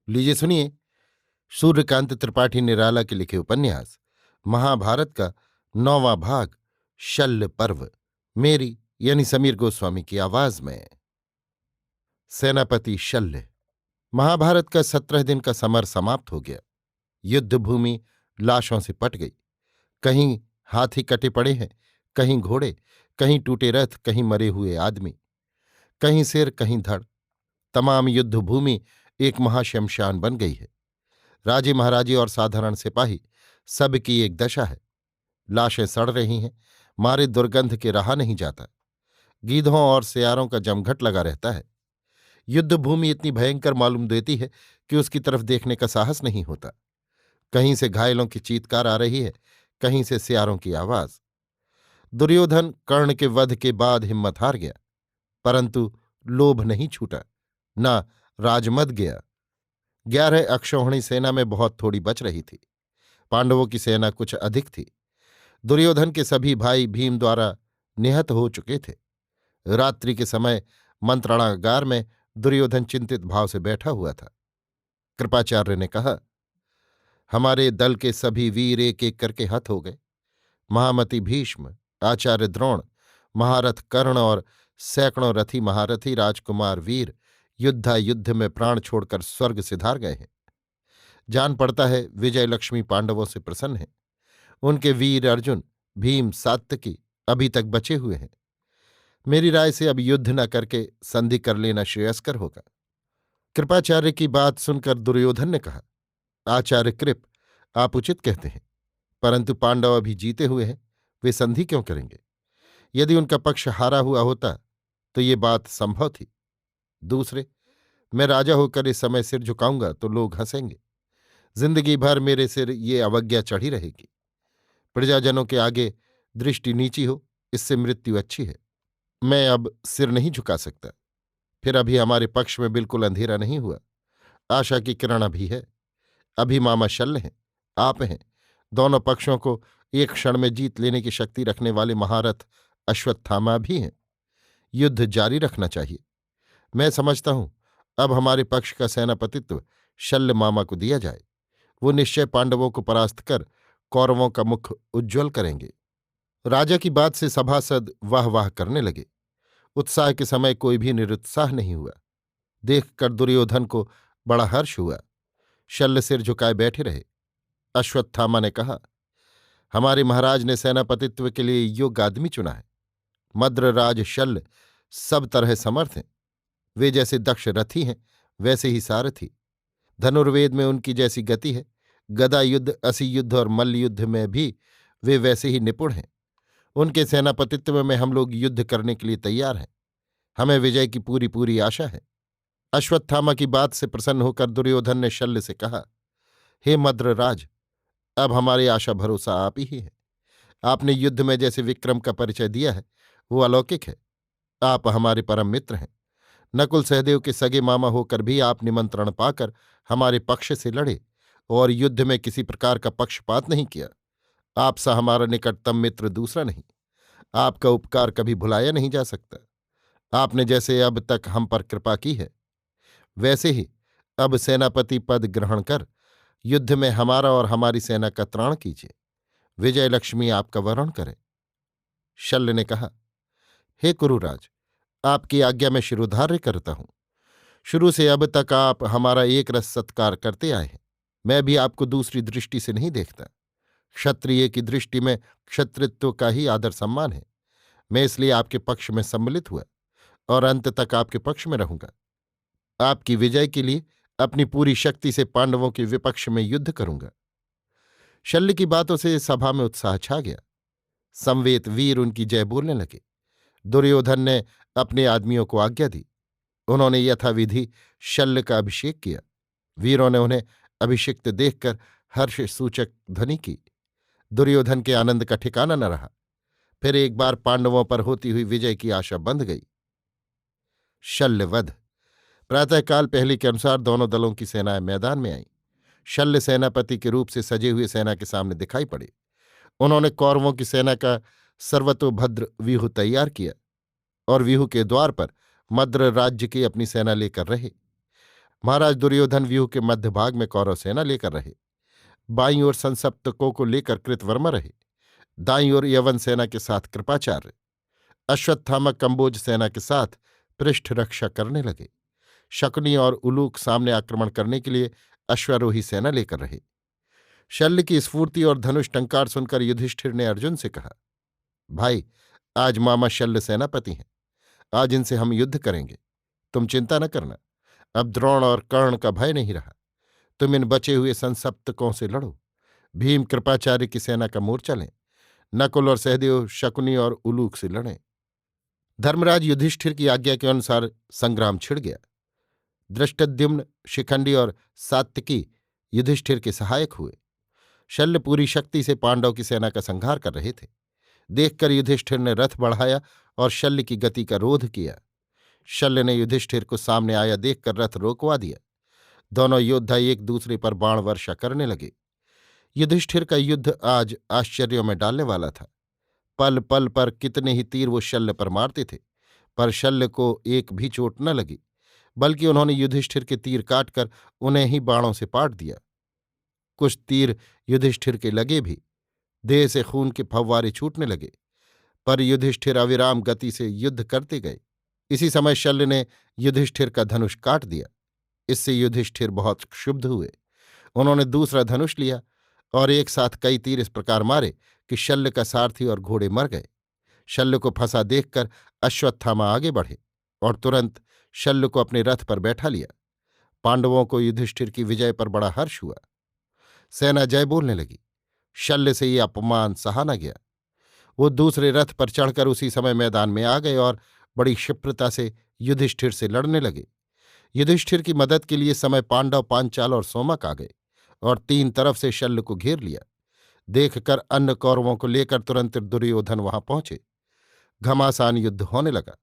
लीजिए सुनिए। सूर्यकांत त्रिपाठी निराला के लिखे उपन्यास महाभारत का 9वां भाग शल्य पर्व, मेरी यानी समीर गोस्वामी की आवाज में। सेनापति शल्य। महाभारत का 17 दिन का समर समाप्त हो गया। युद्ध भूमि लाशों से पट गई। कहीं हाथी कटे पड़े हैं, कहीं घोड़े, कहीं टूटे रथ, कहीं मरे हुए आदमी, कहीं सिर, कहीं धड़। तमाम युद्ध भूमि एक महाशमशान बन गई है। राजे महाराजे और साधारण सिपाही सब की एक दशा है। लाशें सड़ रही हैं, मारे दुर्गंध के रहा नहीं जाता। गीधों और सियारों का जमघट लगा रहता है। युद्ध भूमि इतनी भयंकर मालूम देती है कि उसकी तरफ देखने का साहस नहीं होता। कहीं से घायलों की चीत्कार आ रही है, कहीं से सियारों की आवाज। दुर्योधन कर्ण के वध के बाद हिम्मत हार गया, परंतु लोभ नहीं छूटा, न राजमद गया। 11 अक्षौहिणी सेना में बहुत थोड़ी बच रही थी। पांडवों की सेना कुछ अधिक थी। दुर्योधन के सभी भाई भीम द्वारा निहत हो चुके थे। रात्रि के समय मंत्रणागार में दुर्योधन चिंतित भाव से बैठा हुआ था। कृपाचार्य ने कहा, हमारे दल के सभी वीर एक एक करके हत हो गए। महामति भीष्म, आचार्य द्रोण, महारथ कर्ण और सैकड़ों रथी महारथी राजकुमार वीर युद्धायुद्ध में प्राण छोड़कर स्वर्ग सिधार गए हैं। जान पड़ता है विजय लक्ष्मी पांडवों से प्रसन्न है। उनके वीर अर्जुन, भीम, सात्यकी अभी तक बचे हुए हैं। मेरी राय से अब युद्ध न करके संधि कर लेना श्रेयस्कर होगा। कृपाचार्य की बात सुनकर दुर्योधन ने कहा, आचार्य कृप, आप उचित कहते हैं, परंतु पांडव अभी जीते हुए हैं, वे संधि क्यों करेंगे? यदि उनका पक्ष हारा हुआ होता तो ये बात संभव थी। दूसरे, मैं राजा होकर इस समय सिर झुकाऊंगा तो लोग हंसेंगे। जिंदगी भर मेरे सिर ये अवज्ञा चढ़ी रहेगी। प्रजाजनों के आगे दृष्टि नीची हो, इससे मृत्यु अच्छी है। मैं अब सिर नहीं झुका सकता। फिर अभी हमारे पक्ष में बिल्कुल अंधेरा नहीं हुआ। आशा की किरण अभी है। अभी मामा शल्य हैं, आप हैं। दोनों पक्षों को एक क्षण में जीत लेने की शक्ति रखने वाले महारथ अश्वत्थामा भी हैं। युद्ध जारी रखना चाहिए। मैं समझता हूं अब हमारे पक्ष का सेनापतित्व शल्य मामा को दिया जाए। वो निश्चय पांडवों को परास्त कर कौरवों का मुख उज्ज्वल करेंगे। राजा की बात से सभासद वाह वाह करने लगे। उत्साह के समय कोई भी निरुत्साह नहीं हुआ। देखकर दुर्योधन को बड़ा हर्ष हुआ। शल्य सिर झुकाए बैठे रहे। अश्वत्थामा ने कहा, हमारे महाराज ने सेनापतित्व के लिए योग्य आदमी चुना है। मद्रराज शल्य सब तरह समर्थ हैं। वे जैसे दक्ष रथी हैं, वैसे ही सारथी। धनुर्वेद में उनकी जैसी गति है, गदा युद्ध, असी युद्ध और मल्ल युद्ध में भी वे वैसे ही निपुण हैं। उनके सेनापतित्व में हम लोग युद्ध करने के लिए तैयार हैं। हमें विजय की पूरी पूरी आशा है। अश्वत्थामा की बात से प्रसन्न होकर दुर्योधन ने शल्य से कहा, हे मद्रराज, अब हमारी आशा भरोसा आप ही है। आपने युद्ध में जैसे विक्रम का परिचय दिया है, वो अलौकिक है। आप हमारे परम मित्र हैं। नकुल सहदेव के सगे मामा होकर भी आप निमंत्रण पाकर हमारे पक्ष से लड़े और युद्ध में किसी प्रकार का पक्षपात नहीं किया। आप सा हमारा निकटतम मित्र दूसरा नहीं। आपका उपकार कभी भुलाया नहीं जा सकता। आपने जैसे अब तक हम पर कृपा की है, वैसे ही अब सेनापति पद ग्रहण कर युद्ध में हमारा और हमारी सेना का त्राण कीजिए। विजय लक्ष्मी आपका वरण करे। शल्य ने कहा, हे कुरुराज, आपकी आज्ञा में शिरोधार्य करता हूं। शुरू से अब तक आप हमारा एक रस सत्कार करते आए हैं। मैं भी आपको दूसरी दृष्टि से नहीं देखता। क्षत्रिय की दृष्टि में क्षत्रित्व का ही आदर सम्मान है। मैं इसलिए आपके पक्ष में सम्मिलित हुआ और अंत तक आपके पक्ष में रहूंगा। आपकी विजय के लिए अपनी पूरी शक्ति से पांडवों के विपक्ष में युद्ध करूंगा। शल्य की बातों से सभा में उत्साह छा गया। संवेत वीर उनकी जय बोलने लगे। दुर्योधन ने अपने आदमियों को आज्ञा दी। उन्होंने यथाविधि शल्य का अभिषेक किया। वीरों ने उन्हें अभिषिक्त देखकर हर्ष सूचक ध्वनि की। दुर्योधन के आनंद का ठिकाना न रहा। फिर एक बार पांडवों पर होती हुई विजय की आशा बंध गई। शल्यवध। प्रातःकाल पहले के अनुसार दोनों दलों की सेनाएं मैदान में आईं। शल्य सेनापति के रूप से सजे हुए सेना के सामने दिखाई पड़े। उन्होंने कौरवों की सेना का सर्वतोभद्र व्यूह तैयार किया और व्यूह के द्वार पर मद्र राज्य की अपनी सेना लेकर रहे। महाराज दुर्योधन व्यूह के मध्य भाग में कौरव सेना लेकर रहे। बाईं ओर संसप्तकों को लेकर कृतवर्मा रहे। दाईं ओर यवन सेना के साथ कृपाचार्य, अश्वत्थामा कंबोज सेना के साथ पृष्ठ रक्षा करने लगे। शकुनी और उलूक सामने आक्रमण करने के लिए अश्वारोही सेना लेकर रहे। शल्य की स्फूर्ति और धनुष टंकार सुनकर युधिष्ठिर ने अर्जुन से कहा, भाई, आज मामा शल्य सेनापति हैं। आज इनसे हम युद्ध करेंगे। तुम चिंता न करना। अब द्रोण और कर्ण का भय नहीं रहा। तुम इन बचे हुए संसप्तकों से लड़ो। भीम कृपाचार्य की सेना का मोर्चा लें। नकुल और सहदेव शकुनी और उलूक से लड़ें। धर्मराज युधिष्ठिर की आज्ञा के अनुसार संग्राम छिड़ गया। धृष्टद्युम्न, शिखंडी और सात्विकी युधिष्ठिर के सहायक हुए। शल्य पूरी शक्ति से पांडव की सेना का संहार कर रहे थे। देखकर युधिष्ठिर ने रथ बढ़ाया और शल्य की गति का रोध किया। शल्य ने युधिष्ठिर को सामने आया देखकर रथ रोकवा दिया। दोनों योद्धा एक दूसरे पर बाण वर्षा करने लगे। युधिष्ठिर का युद्ध आज आश्चर्यों में डालने वाला था। पल पल पर कितने ही तीर वो शल्य पर मारते थे, पर शल्य को एक भी चोट न लगी, बल्कि उन्होंने युधिष्ठिर के तीर काटकर उन्हें ही बाणों से पाट दिया। कुछ तीर युधिष्ठिर के लगे भी, देह से खून के फव्वारे छूटने लगे, पर युधिष्ठिर अविराम गति से युद्ध करते गए। इसी समय शल्य ने युधिष्ठिर का धनुष काट दिया। इससे युधिष्ठिर बहुत क्षुब्ध हुए। उन्होंने दूसरा धनुष लिया और एक साथ कई तीर इस प्रकार मारे कि शल्य का सारथी और घोड़े मर गए। शल्य को फंसा देखकर अश्वत्थामा आगे बढ़े और तुरंत शल्य को अपने रथ पर बैठा लिया। पांडवों को युधिष्ठिर की विजय पर बड़ा हर्ष हुआ। सेना जय बोलने लगी। शल्य से ये अपमान सहा न गया। वो दूसरे रथ पर चढ़कर उसी समय मैदान में आ गए और बड़ी क्षिप्रता से युधिष्ठिर से लड़ने लगे। युधिष्ठिर की मदद के लिए समय पांडव, पांचाल और सोमक आ गए और तीन तरफ से शल्य को घेर लिया। देखकर अन्य कौरवों को लेकर तुरंत दुर्योधन वहां पहुंचे। घमासान युद्ध होने लगा।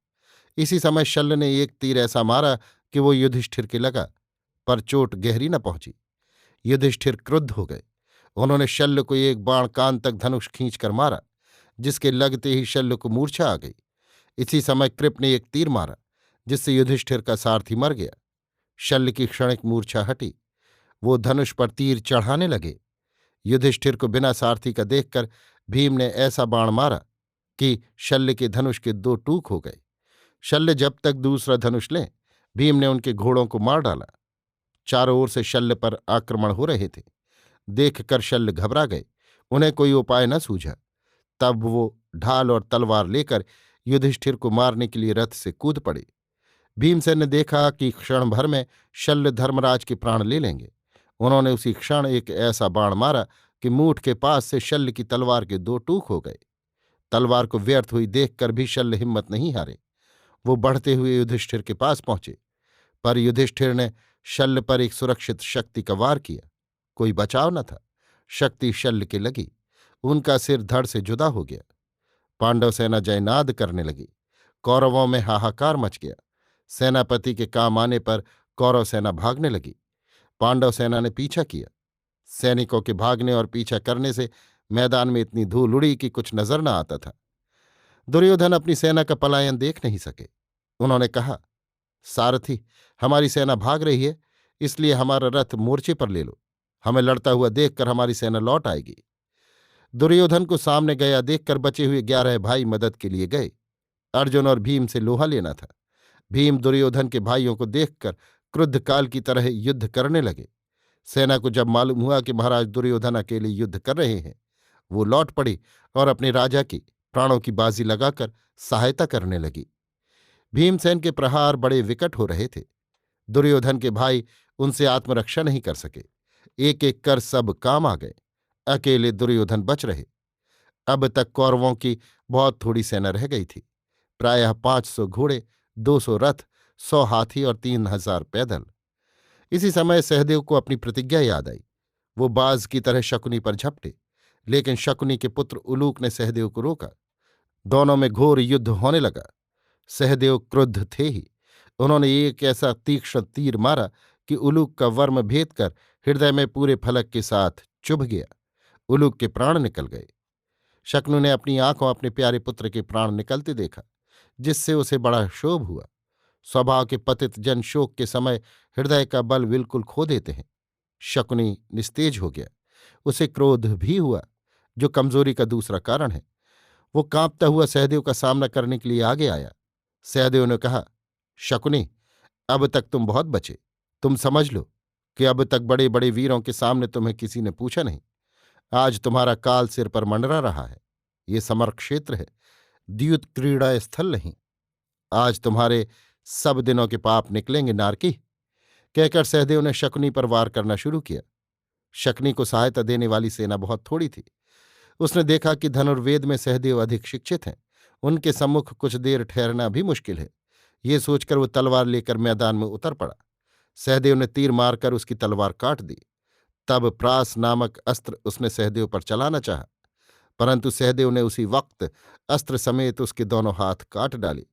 इसी समय शल्य ने एक तीर ऐसा मारा कि वो युधिष्ठिर के लगा, पर चोट गहरी न पहुंची। युधिष्ठिर क्रुद्ध हो गए। उन्होंने शल्य को एक बाण कान तक धनुष खींचकर मारा, जिसके लगते ही शल्य को मूर्छा आ गई। इसी समय कृप ने एक तीर मारा, जिससे युधिष्ठिर का सारथी मर गया। शल्य की क्षणिक मूर्छा हटी। वो धनुष पर तीर चढ़ाने लगे। युधिष्ठिर को बिना सारथी का देखकर भीम ने ऐसा बाण मारा कि शल्य के धनुष के दो टूक हो गए। शल्य जब तक दूसरा धनुष लें, भीम ने उनके घोड़ों को मार डाला। चारों ओर से शल्य पर आक्रमण हो रहे थे। देखकर शल्य घबरा गए। उन्हें कोई उपाय न सूझा। तब वो ढाल और तलवार लेकर युधिष्ठिर को मारने के लिए रथ से कूद पड़े। भीमसेन ने देखा कि क्षण भर में शल्य धर्मराज के प्राण ले लेंगे। उन्होंने उसी क्षण एक ऐसा बाण मारा कि मूठ के पास से शल्य की तलवार के दो टूक हो गए। तलवार को व्यर्थ हुई देखकर भी शल्य हिम्मत नहीं हारे। वो बढ़ते हुए युधिष्ठिर के पास पहुंचे, पर युधिष्ठिर ने शल्य पर एक सुरक्षित शक्ति का वार किया। कोई बचाव न था। शक्ति शल्य के लगी। उनका सिर धड़ से जुदा हो गया। पांडव सेना जयनाद करने लगी। कौरवों में हाहाकार मच गया। सेनापति के काम आने पर कौरव सेना भागने लगी। पांडव सेना ने पीछा किया। सैनिकों के भागने और पीछा करने से मैदान में इतनी धूल उड़ी कि कुछ नजर न आता था। दुर्योधन अपनी सेना का पलायन देख नहीं सके। उन्होंने कहा, सारथी, हमारी सेना भाग रही है, इसलिए हमारा रथ मोर्चे पर ले लो। हमें लड़ता हुआ देखकर हमारी सेना लौट आएगी। दुर्योधन को सामने गया देखकर बचे हुए 11 भाई मदद के लिए गए। अर्जुन और भीम से लोहा लेना था। भीम दुर्योधन के भाइयों को देखकर क्रुद्ध काल की तरह युद्ध करने लगे। सेना को जब मालूम हुआ कि महाराज दुर्योधन अकेले युद्ध कर रहे हैं, वो लौट पड़ी और अपने राजा की प्राणों की बाजी लगाकर सहायता करने लगी। भीमसेन के प्रहार बड़े विकट हो रहे थे। दुर्योधन के भाई उनसे आत्मरक्षा नहीं कर सके। एक एक कर सब काम आ गए। अकेले दुर्योधन बच रहे। अब तक कौरवों की बहुत थोड़ी सेना रह गई थी। प्रायः 500 घोड़े, 200 रथ, 100 हाथी और 3000 पैदल। इसी समय सहदेव को अपनी प्रतिज्ञा याद आई। वो बाज की तरह शकुनी पर झपटे, लेकिन शकुनी के पुत्र उलूक ने सहदेव को रोका। दोनों में घोर युद्ध होने लगा। सहदेव क्रुद्ध थे ही। उन्होंने एक ऐसा तीक्ष्ण तीर मारा कि उलूक का वर्म भेद कर हृदय में पूरे फलक के साथ चुभ गया। उलूक के प्राण निकल गए। शकुनी ने अपनी आंखों अपने प्यारे पुत्र के प्राण निकलते देखा, जिससे उसे बड़ा क्षोभ हुआ। स्वभाव के पतित जन शोक के समय हृदय का बल बिल्कुल खो देते हैं। शकुनी निस्तेज हो गया। उसे क्रोध भी हुआ, जो कमजोरी का दूसरा कारण है। वो कांपता हुआ सहदेव का सामना करने के लिए आगे आया। सहदेव ने कहा, शकुनी, अब तक तुम बहुत बचे। तुम समझ लो कि अब तक बड़े बड़े वीरों के सामने तुम्हें किसी ने पूछा नहीं। आज तुम्हारा काल सिर पर मंडरा रहा है। ये समर क्षेत्र है, द्यूत क्रीड़ा स्थल नहीं। आज तुम्हारे सब दिनों के पाप निकलेंगे, नारकी। कहकर सहदेव ने शकुनी पर वार करना शुरू किया। शकुनी को सहायता देने वाली सेना बहुत थोड़ी थी। उसने देखा कि धनुर्वेद में सहदेव अधिक शिक्षित हैं। उनके सम्मुख कुछ देर ठहरना भी मुश्किल है। ये सोचकर वो तलवार लेकर मैदान में उतर पड़ा। सहदेव ने तीर मारकर उसकी तलवार काट दी। तब प्रास नामक अस्त्र उसने सहदेव पर चलाना चाहा, परंतु सहदेव ने उसी वक्त अस्त्र समेत उसके दोनों हाथ काट डाले।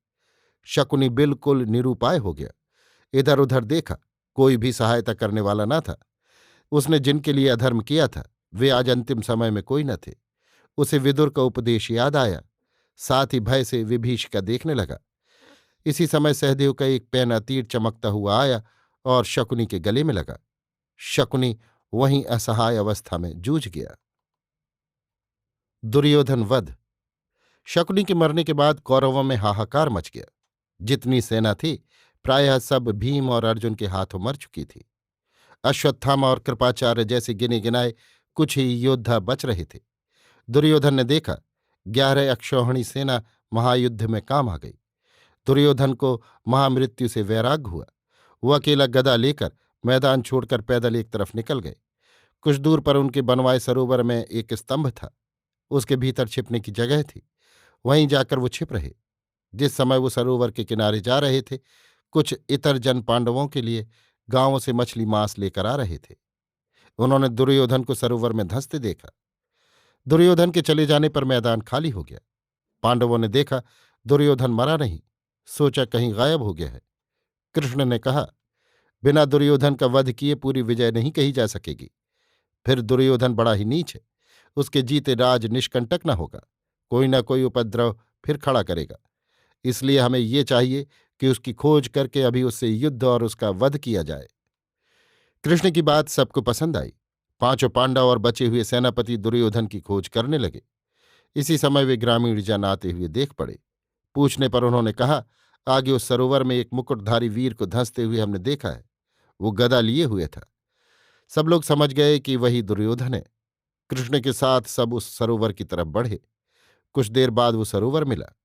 शकुनी बिल्कुल निरुपाय हो गया। इधर उधर देखा, कोई भी सहायता करने वाला न था। उसने जिनके लिए अधर्म किया था वे आज अंतिम समय में कोई न थे। उसे विदुर का उपदेश याद आया। साथ ही भय से विभीषिका देखने लगा। इसी समय सहदेव का एक पैना तीर चमकता हुआ आया और शकुनी के गले में लगा। शकुनी वहीं असहाय अवस्था में जूझ गया। दुर्योधन वध। शकुनी के मरने के बाद कौरवों में हाहाकार मच गया। जितनी सेना थी प्रायः सब भीम और अर्जुन के हाथों मर चुकी थी। अश्वत्थामा और कृपाचार्य जैसे गिने गिनाए कुछ ही योद्धा बच रहे थे। दुर्योधन ने देखा 11 अक्षौहिणी सेना महायुद्ध में काम आ गई। दुर्योधन को महामृत्यु से वैराग्य हुआ। वो अकेला गदा लेकर मैदान छोड़कर पैदल एक तरफ निकल गए। कुछ दूर पर उनके बनवाए सरोवर में एक स्तंभ था। उसके भीतर छिपने की जगह थी। वहीं जाकर वो छिप रहे। जिस समय वो सरोवर के किनारे जा रहे थे, कुछ इतर जन पांडवों के लिए गांवों से मछली मांस लेकर आ रहे थे। उन्होंने दुर्योधन को सरोवर में धंसते देखा। दुर्योधन के चले जाने पर मैदान खाली हो गया। पांडवों ने देखा दुर्योधन मरा नहीं, सोचा कहीं गायब हो गया है। कृष्ण ने कहा, बिना दुर्योधन का वध किए पूरी विजय नहीं कही जा सकेगी। फिर दुर्योधन बड़ा ही नीच है। उसके जीते राज निष्कंटक न होगा। कोई न कोई उपद्रव फिर खड़ा करेगा। इसलिए हमें ये चाहिए कि उसकी खोज करके अभी उससे युद्ध और उसका वध किया जाए। कृष्ण की बात सबको पसंद आई। पांचों पांडव और बचे हुए सेनापति दुर्योधन की खोज करने लगे। इसी समय वे ग्रामीण जन आते हुए देख पड़े। पूछने पर उन्होंने कहा, आगे उस सरोवर में एक मुकुटधारी वीर को धंसते हुए हमने देखा है। वो गदा लिए हुए था। सब लोग समझ गए कि वही दुर्योधन है। कृष्ण के साथ सब उस सरोवर की तरफ बढ़े। कुछ देर बाद वो सरोवर मिला।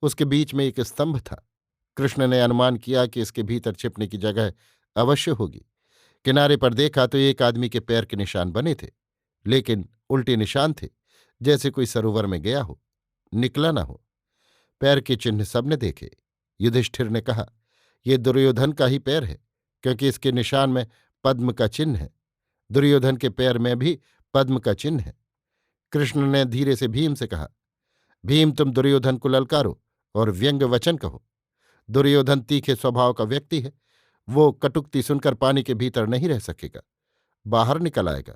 उसके बीच में एक स्तंभ था। कृष्ण ने अनुमान किया कि इसके भीतर छिपने की जगह अवश्य होगी। किनारे पर देखा तो एक आदमी के पैर के निशान बने थे, लेकिन उल्टे निशान थे, जैसे कोई सरोवर में गया हो, निकला न हो। पैर के चिन्ह सबने देखे। युधिष्ठिर ने कहा, यह दुर्योधन का ही पैर है, क्योंकि इसके निशान में पद्म का चिन्ह है। दुर्योधन के पैर में भी पद्म का चिन्ह है। कृष्ण ने धीरे से भीम से कहा, भीम, तुम दुर्योधन को ललकारो और व्यंग्य वचन कहो। दुर्योधन तीखे स्वभाव का व्यक्ति है। वो कटुक्ति सुनकर पानी के भीतर नहीं रह सकेगा, बाहर निकल आएगा।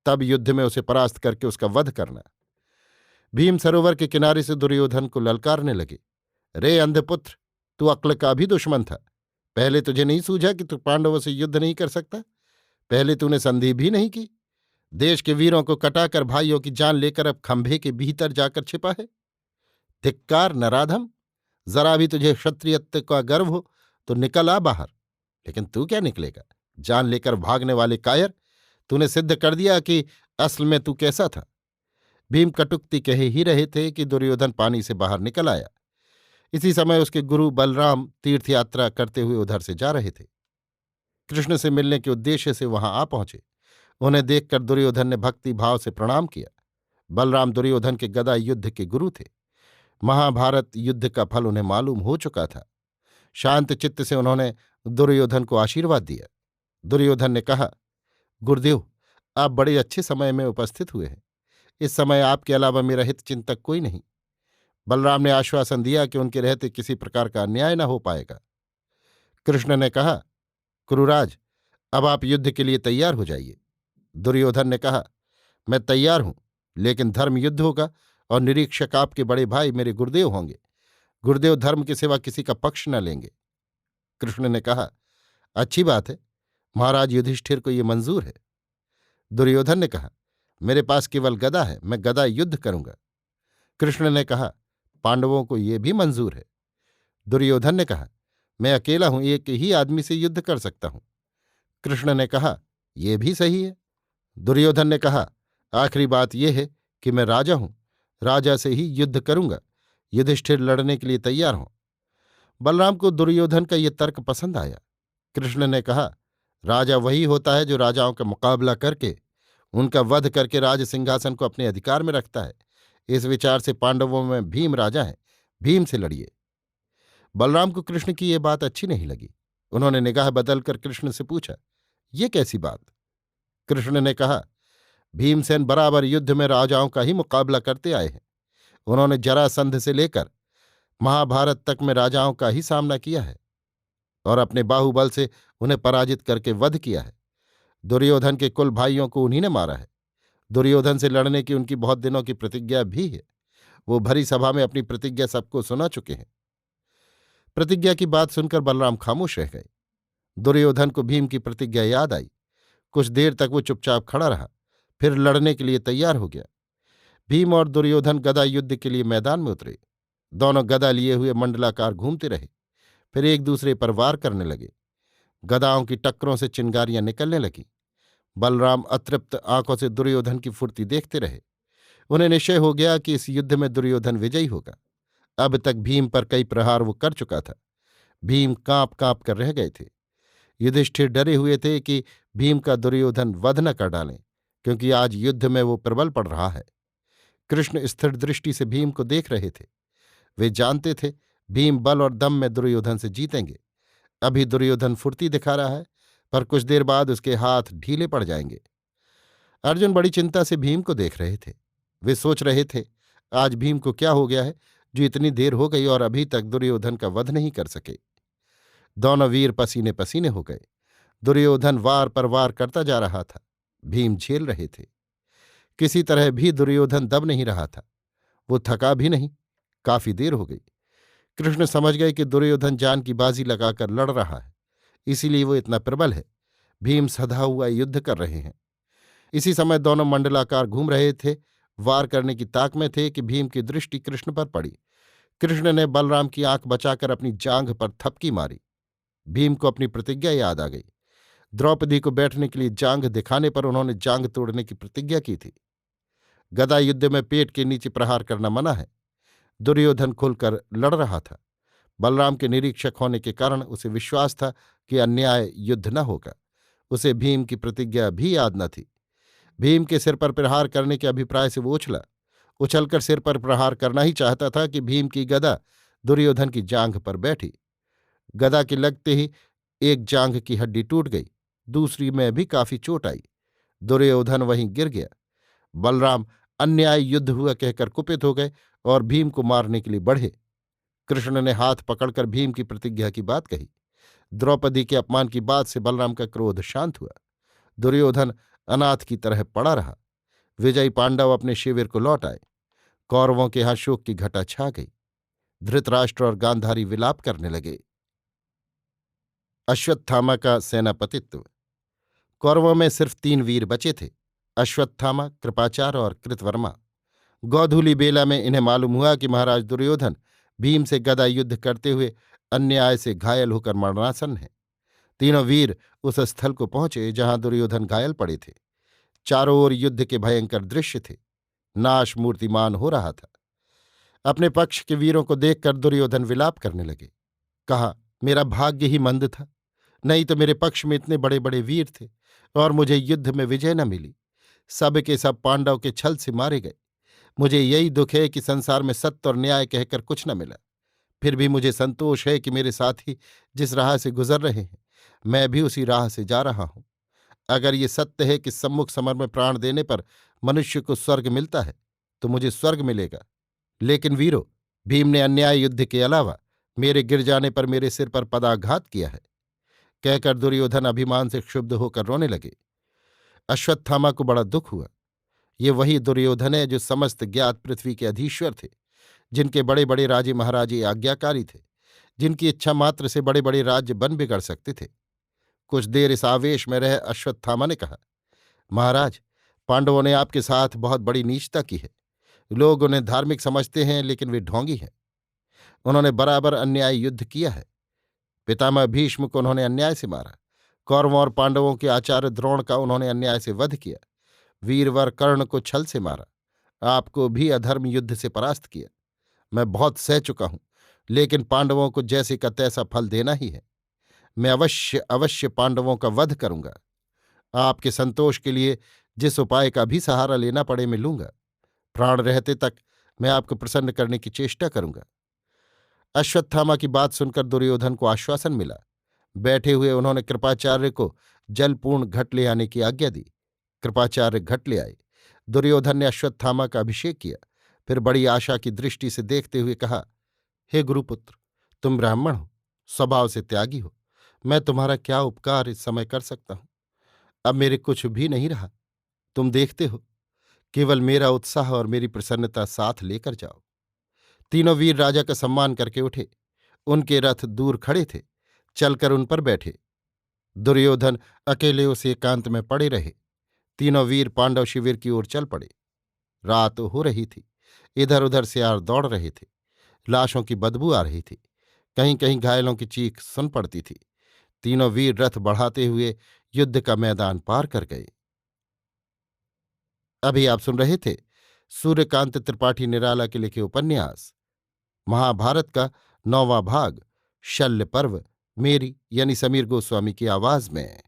तब युद्ध में उसे परास्त करके उसका वध करना। भीम सरोवर के किनारे से दुर्योधन को ललकारने लगे, रे अंधपुत्र, तू अक्ल का भी दुश्मन था। पहले तुझे नहीं सूझा कि तू पांडवों से युद्ध नहीं कर सकता? पहले तूने संधि भी नहीं की। देश के वीरों को कटाकर भाइयों की जान लेकर अब खंभे के भीतर जाकर छिपा है। धिक्कार नराधम! जरा भी तुझे क्षत्रियत्व का गर्व हो तो निकल आ बाहर। लेकिन तू क्या निकलेगा? जान लेकर भागने वाले कायर! तूने सिद्ध कर दिया कि असल में तू कैसा था। भीम कटुक्ति कहे ही रहे थे कि दुर्योधन पानी से बाहर निकल आया। इसी समय उसके गुरु बलराम तीर्थयात्रा करते हुए उधर से जा रहे थे। कृष्ण से मिलने के उद्देश्य से वहां आ पहुंचे। उन्हें देखकर दुर्योधन ने भक्ति भाव से प्रणाम किया। बलराम दुर्योधन के गदा युद्ध के गुरु थे। महाभारत युद्ध का फल उन्हें मालूम हो चुका था। शांत चित्त से उन्होंने दुर्योधन को आशीर्वाद दिया। दुर्योधन ने कहा, गुरुदेव, आप बड़े अच्छे समय में उपस्थित हुए हैं। इस समय आपके अलावा मेरा हित चिंतक कोई नहीं। बलराम ने आश्वासन दिया कि उनके रहते किसी प्रकार का अन्याय न हो पाएगा। कृष्ण ने कहा, कुरुराज, अब आप युद्ध के लिए तैयार हो जाइए। दुर्योधन ने कहा, मैं तैयार हूं, लेकिन धर्म युद्ध होगा और निरीक्षक आपके बड़े भाई मेरे गुरुदेव होंगे। गुरुदेव धर्म के सिवा किसी का पक्ष न लेंगे। कृष्ण ने कहा, अच्छी बात है, महाराज युधिष्ठिर को ये मंजूर है। दुर्योधन ने कहा, मेरे पास केवल गदा है, मैं गदा युद्ध करूंगा। कृष्ण ने कहा, पांडवों को ये भी मंजूर है। दुर्योधन ने कहा, मैं अकेला हूं, एक ही आदमी से युद्ध कर सकता हूं। कृष्ण ने कहा, यह भी सही है। दुर्योधन ने कहा, आखिरी बात यह है कि मैं राजा हूं, राजा से ही युद्ध करूंगा। युधिष्ठिर लड़ने के लिए तैयार हों। बलराम को दुर्योधन का यह तर्क पसंद आया। कृष्ण ने कहा, राजा वही होता है जो राजाओं का मुकाबला करके उनका वध करके राज सिंहासन को अपने अधिकार में रखता है। इस विचार से पांडवों में भीम राजा है, भीम से लड़िए। बलराम को कृष्ण की यह बात अच्छी नहीं लगी। उन्होंने निगाह बदलकर कृष्ण से पूछा, ये कैसी बात? कृष्ण ने कहा, भीमसेन बराबर युद्ध में राजाओं का ही मुकाबला करते आए हैं। उन्होंने जरासंध से लेकर महाभारत तक में राजाओं का ही सामना किया है और अपने बाहुबल से उन्हें पराजित करके वध किया है। दुर्योधन के कुल भाइयों को उन्हीं ने मारा है। दुर्योधन से लड़ने की उनकी बहुत दिनों की प्रतिज्ञा भी है। वो भरी सभा में अपनी प्रतिज्ञा सबको सुना चुके हैं। प्रतिज्ञा की बात सुनकर बलराम खामोश रह गए। दुर्योधन को भीम की प्रतिज्ञा याद आई। कुछ देर तक वो चुपचाप खड़ा रहा, फिर लड़ने के लिए तैयार हो गया। भीम और दुर्योधन गदा युद्ध के लिए मैदान में उतरे। दोनों गदा लिए हुए मंडलाकार घूमते रहे, फिर एक दूसरे पर वार करने लगे। गदाओं की टक्करों से चिंगारियां निकलने लगीं। बलराम अतृप्त आंखों से दुर्योधन की फुर्ती देखते रहे। उन्हें निश्चय हो गया कि इस युद्ध में दुर्योधन विजयी होगा। अब तक भीम पर कई प्रहार वो कर चुका था। भीम कांप कांप कर रह गए थे। युधिष्ठिर डरे हुए थे कि भीम का दुर्योधन वध न कर डालें, क्योंकि आज युद्ध में वो प्रबल पड़ रहा है। कृष्ण स्थिर दृष्टि से भीम को देख रहे थे। वे जानते थे भीम बल और दम में दुर्योधन से जीतेंगे। अभी दुर्योधन फुर्ती दिखा रहा है, पर कुछ देर बाद उसके हाथ ढीले पड़ जाएंगे। अर्जुन बड़ी चिंता से भीम को देख रहे थे। वे सोच रहे थे, आज भीम को क्या हो गया है जो इतनी देर हो गई और अभी तक दुर्योधन का वध नहीं कर सके। दोनों वीर पसीने पसीने हो गए। दुर्योधन वार पर वार करता जा रहा था। भीम झेल रहे थे। किसी तरह भी दुर्योधन दब नहीं रहा था। वो थका भी नहीं। काफी देर हो गई। कृष्ण समझ गए कि दुर्योधन जान की बाजी लगाकर लड़ रहा है, इसीलिए वो इतना प्रबल है। भीम सधा हुआ युद्ध कर रहे हैं। इसी समय दोनों मंडलाकार घूम रहे थे, वार करने की ताक में थे कि भीम की दृष्टि कृष्ण पर पड़ी। कृष्ण ने बलराम की आंख बचाकर अपनी जांघ पर थपकी मारी। भीम को अपनी प्रतिज्ञा याद आ गई। द्रौपदी को बैठने के लिए जांघ दिखाने पर उन्होंने जांघ तोड़ने की प्रतिज्ञा की थी। गदा युद्ध में पेट के नीचे प्रहार करना मना है। दुर्योधन खुलकर लड़ रहा था। बलराम के निरीक्षक होने के कारण उसे विश्वास था कि अन्याय युद्ध न होगा। उसे भीम की प्रतिज्ञा भी याद न थी। भीम के सिर पर प्रहार करने के अभिप्राय से वो उछलकर सिर पर प्रहार करना ही चाहता था कि भीम की गदा दुर्योधन की जांघ पर बैठी। गदा के लगते ही एक जांघ की हड्डी टूट गई, दूसरी में भी काफी चोट आई। दुर्योधन वहीं गिर गया। बलराम अन्याय युद्ध हुआ कहकर कुपित हो गए और भीम को मारने के लिए बढ़े। कृष्ण ने हाथ पकड़कर भीम की प्रतिज्ञा की बात कही। द्रौपदी के अपमान की बात से बलराम का क्रोध शांत हुआ। दुर्योधन अनाथ की तरह पड़ा रहा। विजयी पांडव अपने शिविर को लौट आए। कौरवों के यहां शोक की घटा छा गई। धृतराष्ट्र और गांधारी विलाप करने लगे। अश्वत्थामा का सेनापतित्व। कौरवों में सिर्फ 3 वीर बचे थे, अश्वत्थामा, कृपाचार्य और कृतवर्मा। गोधूली बेला में इन्हें मालूम हुआ कि महाराज दुर्योधन भीम से गदा युद्ध करते हुए अन्याय से घायल होकर मरणासन्न है। तीनों वीर उस स्थल को पहुंचे जहां दुर्योधन घायल पड़े थे। चारों ओर युद्ध के भयंकर दृश्य थे। नाश मूर्तिमान हो रहा था। अपने पक्ष के वीरों को देखकर दुर्योधन विलाप करने लगे। कहा, मेरा भाग्य ही मंद था, नहीं तो मेरे पक्ष में इतने बड़े बड़े वीर थे और मुझे युद्ध में विजय न मिली। सब के सब पांडव के छल से मारे गए। मुझे यही दुख है कि संसार में सत्य और न्याय कहकर कुछ न मिला। फिर भी मुझे संतोष है कि मेरे साथी जिस राह से गुजर रहे हैं, मैं भी उसी राह से जा रहा हूं। अगर ये सत्य है कि सम्मुख समर में प्राण देने पर मनुष्य को स्वर्ग मिलता है, तो मुझे स्वर्ग मिलेगा। लेकिन वीरों, भीम ने अन्याय युद्ध के अलावा मेरे गिर जाने पर मेरे सिर पर पदाघात किया है। कहकर दुर्योधन अभिमान से क्षुब्ध होकर रोने लगे। अश्वत्थामा को बड़ा दुख हुआ। ये वही दुर्योधन है जो समस्त ज्ञात पृथ्वी के अधीश्वर थे, जिनके बड़े बड़े राजे महाराजे आज्ञाकारी थे, जिनकी इच्छा मात्र से बड़े बड़े राज्य बन बिगड़ सकते थे। कुछ देर इस आवेश में रह अश्वत्थामा ने कहा, महाराज, पांडवों ने आपके साथ बहुत बड़ी नीचता की है। लोग उन्हें धार्मिक समझते हैं, लेकिन वे ढोंगी हैं। उन्होंने बराबर अन्याय युद्ध किया है। पितामह भीष्म को उन्होंने अन्याय से मारा। कौरवों और पांडवों के आचार्य द्रोण का उन्होंने अन्याय से वध किया। वीरवर कर्ण को छल से मारा। आपको भी अधर्म युद्ध से परास्त किया। मैं बहुत सह चुका हूं, लेकिन पांडवों को जैसे का तैसा फल देना ही है। मैं अवश्य अवश्य पांडवों का वध करूंगा। आपके संतोष के लिए जिस उपाय का भी सहारा लेना पड़े मैं लूंगा। प्राण रहते तक मैं आपको प्रसन्न करने की चेष्टा करूंगा। अश्वत्थामा की बात सुनकर दुर्योधन को आश्वासन मिला। बैठे हुए उन्होंने कृपाचार्य को जलपूर्ण घट ले आने की आज्ञा दी। कृपाचार्य घट ले आए। दुर्योधन ने अश्वत्थामा का अभिषेक किया। फिर बड़ी आशा की दृष्टि से देखते हुए कहा, हे गुरुपुत्र, तुम ब्राह्मण हो, स्वभाव से त्यागी हो। मैं तुम्हारा क्या उपकार इस समय कर सकता हूं? अब मेरे कुछ भी नहीं रहा। तुम देखते हो, केवल मेरा उत्साह और मेरी प्रसन्नता साथ लेकर जाओ। तीनों वीर राजा का सम्मान करके उठे। उनके रथ दूर खड़े थे। चलकर उन पर बैठे। दुर्योधन अकेले उस एकांत में पड़े रहे। तीनों वीर पांडव शिविर की ओर चल पड़े। रात हो रही थी। इधर उधर सियार दौड़ रहे थे। लाशों की बदबू आ रही थी। कहीं कहीं घायलों की चीख सुन पड़ती थी। तीनों वीर रथ बढ़ाते हुए युद्ध का मैदान पार कर गए। अभी आप सुन रहे थे सूर्यकांत त्रिपाठी निराला के लिखे उपन्यास महाभारत का 9वां भाग शल्य पर्व, मेरी यानी समीर गोस्वामी की आवाज में।